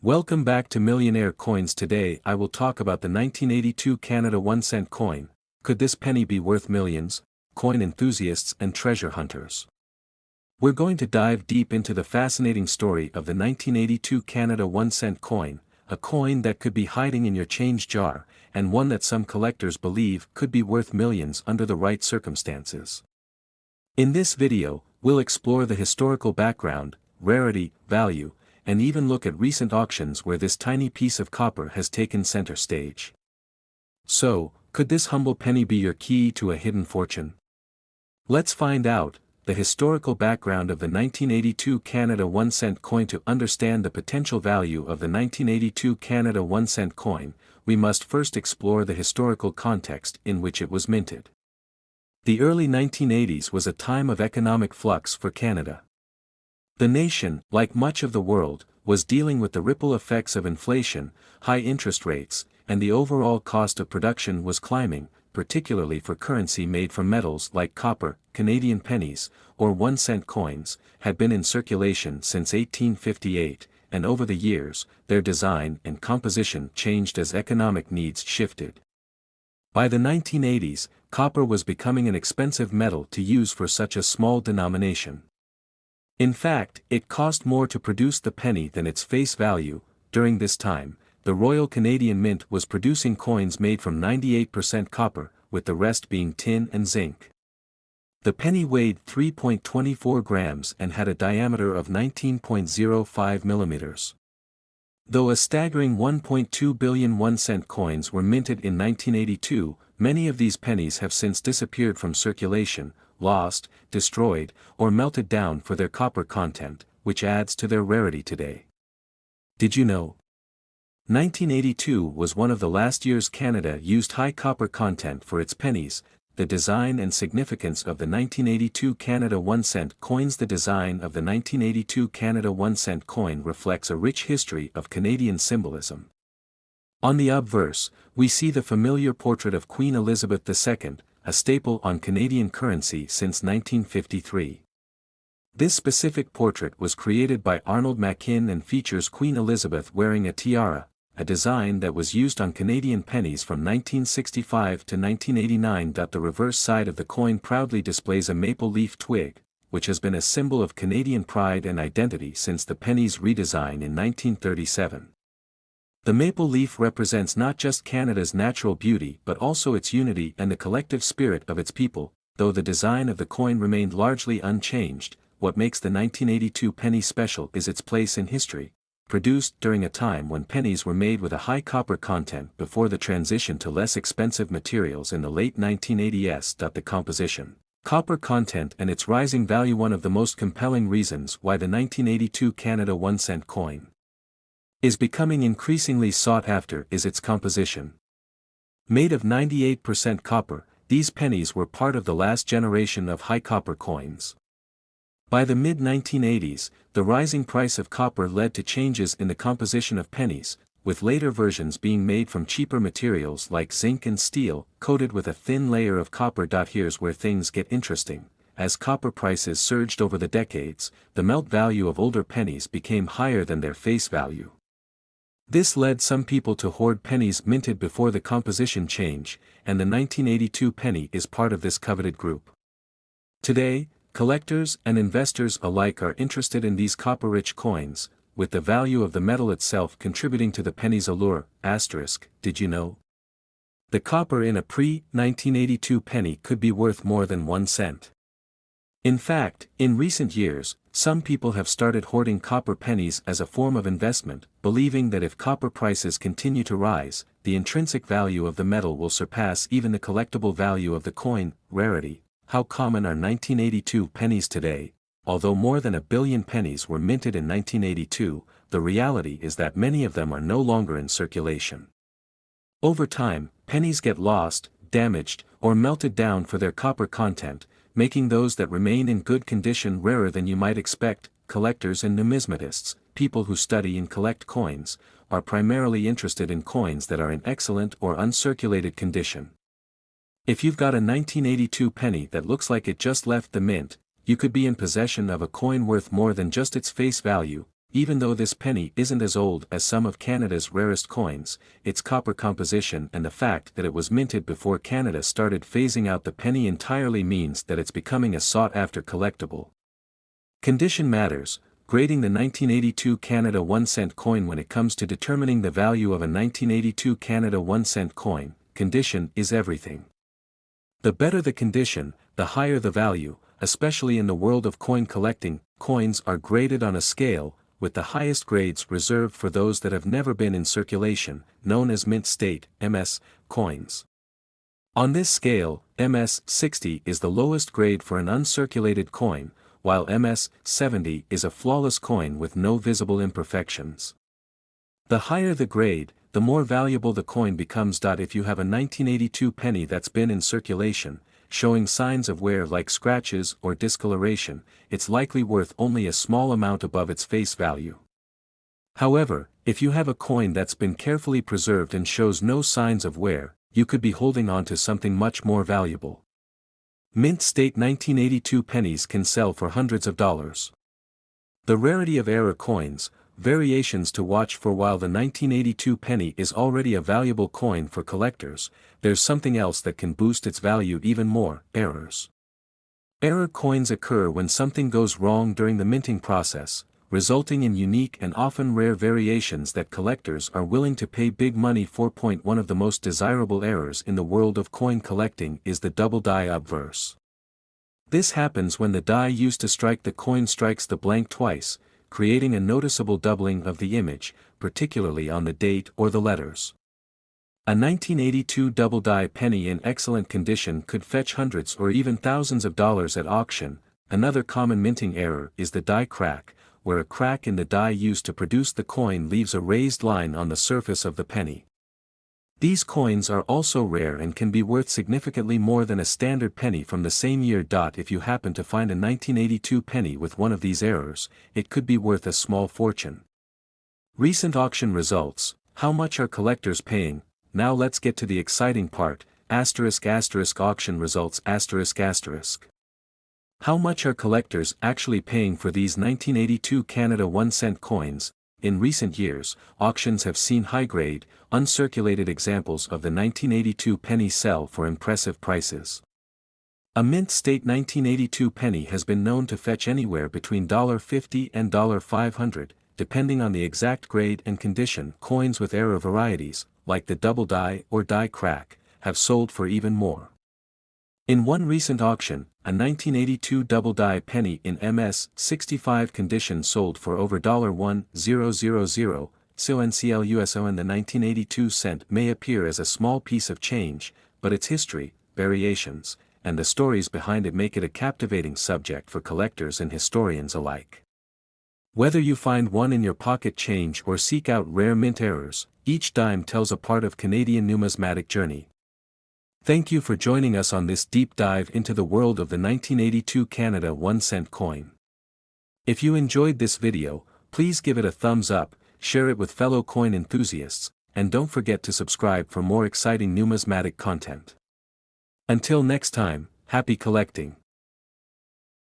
Welcome back to Millionaire Coins. Today I will talk about the 1982 Canada 1-cent coin. Could this penny be worth millions? Coin enthusiasts and treasure hunters. We're going to dive deep into the fascinating story of the 1982 Canada 1-cent coin, a coin that could be hiding in your change jar, and one that some collectors believe could be worth millions under the right circumstances. In this video, we'll explore the historical background, rarity, value, and even look at recent auctions where this tiny piece of copper has taken center stage. So, could this humble penny be your key to a hidden fortune? Let's find out the historical background of the 1982 Canada 1-cent coin. To understand the potential value of the 1982 Canada 1-cent coin, we must first explore the historical context in which it was minted. The early 1980s was a time of economic flux for Canada. The nation, like much of the world, was dealing with the ripple effects of inflation, high interest rates, and the overall cost of production was climbing, particularly for currency made from metals like copper. Canadian pennies, or 1-cent coins, had been in circulation since 1858, and over the years, their design and composition changed as economic needs shifted. By the 1980s, copper was becoming an expensive metal to use for such a small denomination. In fact, it cost more to produce the penny than its face value. During this time, the Royal Canadian Mint was producing coins made from 98% copper, with the rest being tin and zinc. The penny weighed 3.24 grams and had a diameter of 19.05 millimeters. Though a staggering 1.2 billion 1-cent coins were minted in 1982, many of these pennies have since disappeared from circulation, lost, destroyed, or melted down for their copper content, which adds to their rarity today. Did you know? 1982 was one of the last years Canada used high copper content for its pennies. The design and significance of the 1982 Canada 1-cent coins. The design of the 1982 Canada 1-cent coin reflects a rich history of Canadian symbolism. On the obverse, we see the familiar portrait of Queen Elizabeth II, a staple on Canadian currency since 1953. This specific portrait was created by Arnold Machin and features Queen Elizabeth wearing a tiara, a design that was used on Canadian pennies from 1965 to 1989. The reverse side of the coin proudly displays a maple leaf twig, which has been a symbol of Canadian pride and identity since the penny's redesign in 1937. The maple leaf represents not just Canada's natural beauty but also its unity and the collective spirit of its people. Though the design of the coin remained largely unchanged, what makes the 1982 penny special is its place in history. Produced during a time when pennies were made with a high copper content before the transition to less expensive materials in the late 1980s. The composition, copper content and its rising value. One of the most compelling reasons why the 1982 Canada 1-cent coin is becoming increasingly sought after is its composition. Made of 98% copper, these pennies were part of the last generation of high copper coins. By the mid-1980s, the rising price of copper led to changes in the composition of pennies, with later versions being made from cheaper materials like zinc and steel, coated with a thin layer of copper. Here's where things get interesting. As copper prices surged over the decades, the melt value of older pennies became higher than their face value. This led some people to hoard pennies minted before the composition change, and the 1982 penny is part of this coveted group. Today, collectors and investors alike are interested in these copper-rich coins, with the value of the metal itself contributing to the penny's allure. Did you know? The copper in a pre-1982 penny could be worth more than 1 cent. In fact, in recent years, some people have started hoarding copper pennies as a form of investment, believing that if copper prices continue to rise, the intrinsic value of the metal will surpass even the collectible value of the coin. Rarity. How common are 1982 pennies today? Although more than 1 billion pennies were minted in 1982, the reality is that many of them are no longer in circulation. Over time, pennies get lost, damaged, or melted down for their copper content, making those that remain in good condition rarer than you might expect. Collectors and numismatists, people who study and collect coins, are primarily interested in coins that are in excellent or uncirculated condition. If you've got a 1982 penny that looks like it just left the mint, you could be in possession of a coin worth more than just its face value. even though this penny isn't as old as some of Canada's rarest coins, its copper composition and the fact that it was minted before Canada started phasing out the penny entirely means that it's becoming a sought-after collectible. Condition matters. Grading the 1982 Canada 1-cent coin. When it comes to determining the value of a 1982 Canada 1-cent coin, condition is everything. The better the condition, the higher the value, especially in the world of coin collecting. Coins are graded on a scale, with the highest grades reserved for those that have never been in circulation, known as mint state, MS, coins. On this scale, MS 60 is the lowest grade for an uncirculated coin, while MS 70 is a flawless coin with no visible imperfections. The higher the grade, the more valuable the coin becomes. If you have a 1982 penny that's been in circulation, showing signs of wear like scratches or discoloration, it's likely worth only a small amount above its face value. However, if you have a coin that's been carefully preserved and shows no signs of wear, you could be holding on to something much more valuable. Mint state 1982 pennies can sell for hundreds of dollars. The rarity of era coins, variations to watch for. While the 1982 penny is already a valuable coin for collectors, there's something else that can boost its value even more: errors. Error coins occur when something goes wrong during the minting process, resulting in unique and often rare variations that collectors are willing to pay big money for. One of the most desirable errors in the world of coin collecting is the double die obverse. This happens when the die used to strike the coin strikes the blank twice, creating a noticeable doubling of the image, particularly on the date or the letters. A 1982 double die penny in excellent condition could fetch hundreds or even thousands of dollars at auction. Another common minting error is the die crack, where a crack in the die used to produce the coin leaves a raised line on the surface of the penny. These coins are also rare and can be worth significantly more than a standard penny from the same year. If you happen to find a 1982 penny with one of these errors, it could be worth a small fortune. Recent auction results. How much are collectors paying? Now let's get to the exciting part. Auction results. How much are collectors actually paying for these 1982 Canada 1-cent coins? In recent years, auctions have seen high-grade, uncirculated examples of the 1982 penny sell for impressive prices. A mint state 1982 penny has been known to fetch anywhere between $50 and $500, depending on the exact grade and condition. Coins with error varieties, like the double die or die crack, have sold for even more. In one recent auction, a 1982 double die penny in MS 65 condition sold for over $1,000. So NCLUSO. And the 1982 cent may appear as a small piece of change, but its history, variations, and the stories behind it make it a captivating subject for collectors and historians alike. Whether you find one in your pocket change or seek out rare mint errors, each dime tells a part of Canadian numismatic journey. Thank you for joining us on this deep dive into the world of the 1982 Canada 1-cent coin. If you enjoyed this video, please give it a thumbs up, share it with fellow coin enthusiasts, and don't forget to subscribe for more exciting numismatic content. Until next time, happy collecting!